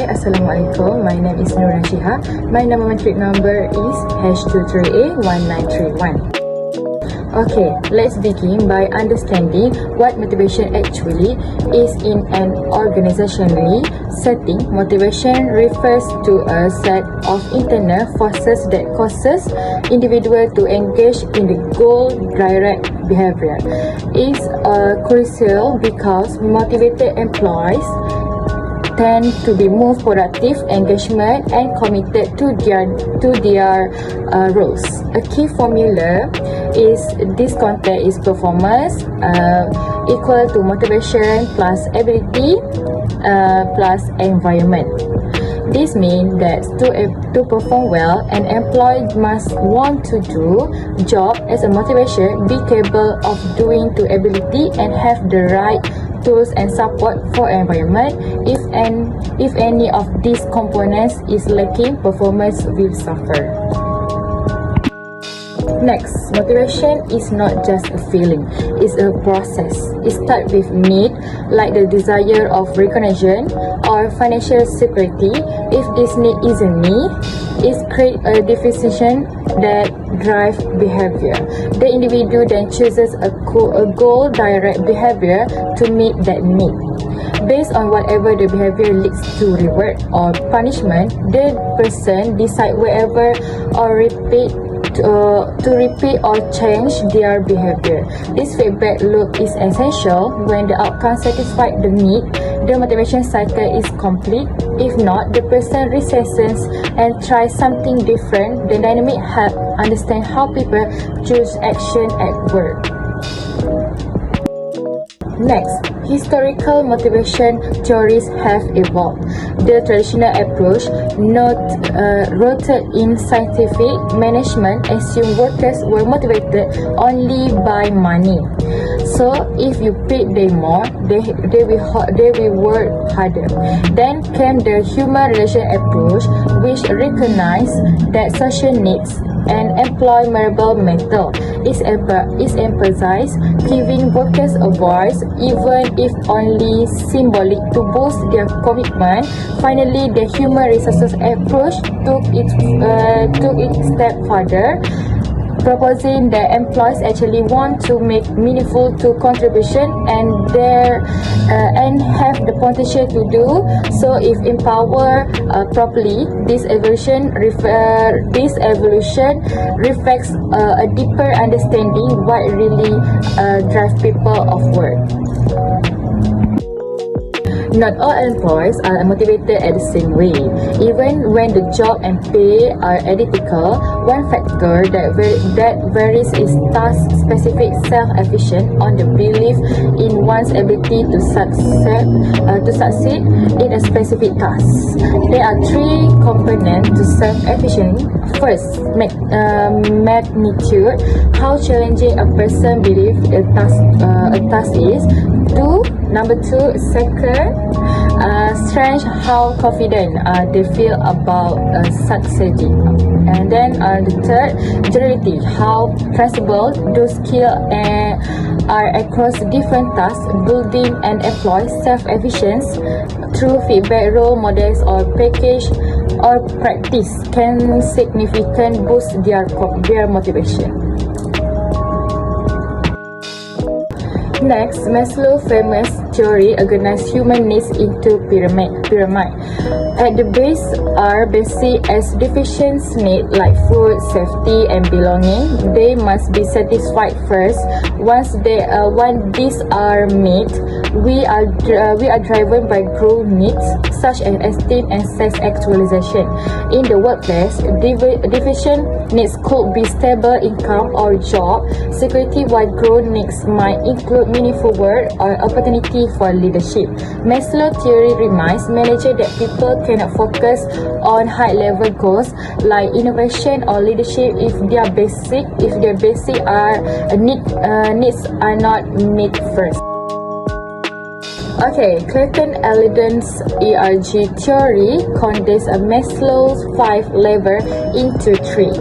Hi, Assalamualaikum. My name is Nur Rashiha. My numeric number is HFT20103. Okay, let's begin by understanding what motivation actually is in an organizational setting. Motivation refers to a set of internal forces that causes individual to engage in the goal-direct behavior. It's crucial because motivated employees tend to be more productive, engagement, and committed to their roles. A key formula is this concept is performance equal to motivation plus ability plus environment. This means that to perform well, an employee must want to do job as a motivation, be capable of doing to ability, and have the right tools and support for environment. If any of these components is lacking, performance will suffer. Next, motivation is not just a feeling, it's a process. It starts with need, like the desire of recognition or financial security. If this need isn't met, it creates a deficiency that drives behavior. The individual then chooses a goal-direct behavior to meet that need. Based on whatever the behavior leads to reward or punishment, the person decides whether or to repeat or change their behavior. This feedback loop is essential. When the outcome satisfies the need, the motivation cycle is complete. If not, the person recesses and tries something different. The dynamic helps understand how people choose action at work. Next, historical motivation theories have evolved. The traditional approach, not rooted in scientific management, assumed workers were motivated only by money. So, if you pay them more, they will work harder. Then came the human relation approach, which recognized that social needs and employ memorable method. It emphasized giving workers a voice, even if only symbolic, to boost their commitment. Finally, the human resources approach took it step further, proposing that employees actually want to make meaningful to contribution and have the potential to do so if empowered properly. This evolution reflects a deeper understanding what really drives people of work. Not all employees are motivated at the same way. Even when the job and pay are identical, one factor that varies is task-specific self-efficient on the belief in one's ability to succeed in a specific task. There are three components to self-efficiency. First, magnitude, how challenging a person believes a task is. Number two, second, strength, how confident they feel about succeeding. And then the third, generality, how transferable those skills are across different tasks. Building and employ self-efficiency through feedback, role models, or package or practice can significantly boost their motivation. Next, Maslow's famous theory organizes human needs into pyramid. At the base are basic as deficient needs like food, safety, and belonging. They must be satisfied first. Once these are met, we are driven by growth needs such as esteem and self-actualization. In the workplace, deficient needs could be stable income or job security, while growth needs might include meaningful work or opportunity for leadership. Maslow's theory reminds managers that people cannot focus on high-level goals like innovation or leadership if their basic needs are not met first. Okay, Clayton-Allen's ERG theory condenses Maslow's 5 levels into 3.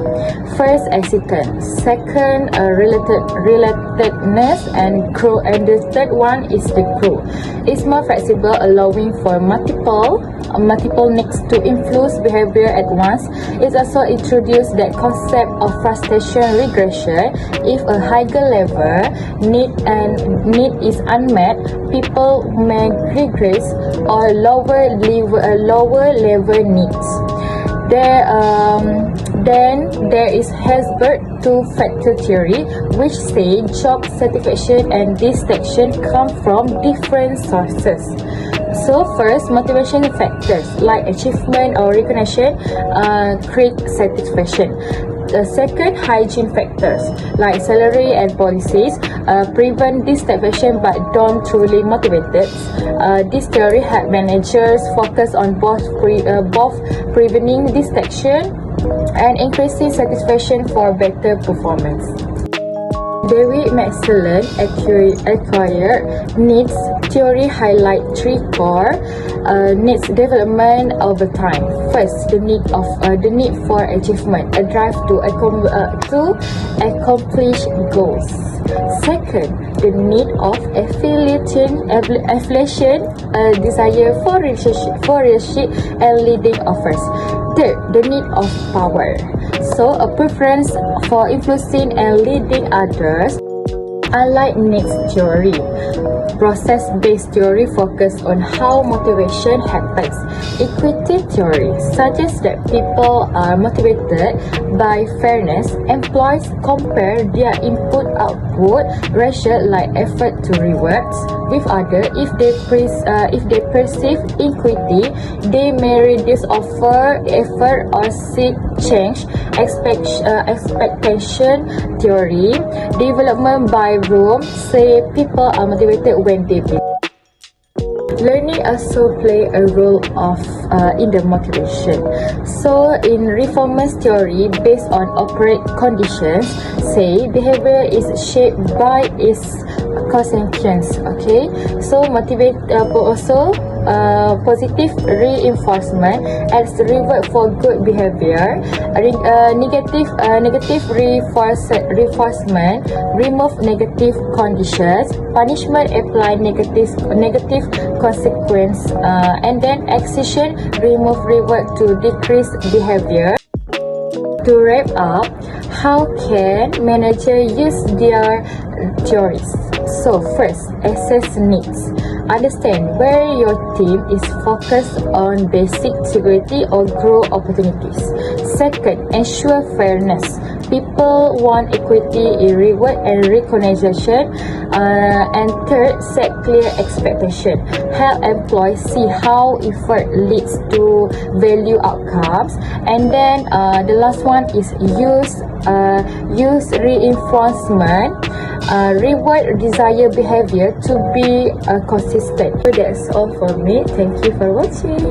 First, acceptance. Second, relatedness and growth. And the third one is the growth. It's more flexible, allowing for multiple multiple needs to influence behavior at once. It also introduced the concept of frustration regression. If a higher level need is unmet, people may regress or lower level needs. Then there is Herzberg's two-factor theory, which say job satisfaction and distraction come from different sources. So first, motivation factors like achievement or recognition create satisfaction. The second, hygiene factors like salary and policies prevent distraction but don't truly motivate it. This theory helps managers focus on both preventing distraction and increasing satisfaction for better performance. David Maxwell acquired needs theory highlight three core needs development over time. First, the need for achievement, a drive to accomplish goals. Second, the need of affiliation, a desire for relationship and leading offers. Third, the need of power, so a preference for influencing and leading others. Unlike needs theory, process-based theory focuses on how motivation happens. Equity theory suggests that people are motivated by fairness. Employees compare their input-output ratio like effort to rewards with others. If they perceive inequity, they may reduce effort or seek change. Expectation theory, development by Rome, say people are motivated when they be. Learning also play a role in the motivation. So in reformist theory, based on operant conditions, say behavior is shaped by its consequence. Okay, so positive reinforcement as reward for good behavior. Negative reinforcement remove negative conditions. Punishment apply negative consequence, and then excitation remove reward to decrease behavior. To wrap up, how can managers use their theories? So first, assess needs. Understand where your team is focused on basic security or growth opportunities. Second, ensure fairness. People want equity in reward and recognition. And third, set clear expectation. Help employees see how effort leads to value outcomes. And then the last one is use reinforcement. Reward desired behavior to be consistent. So that's all for me. Thank you for watching.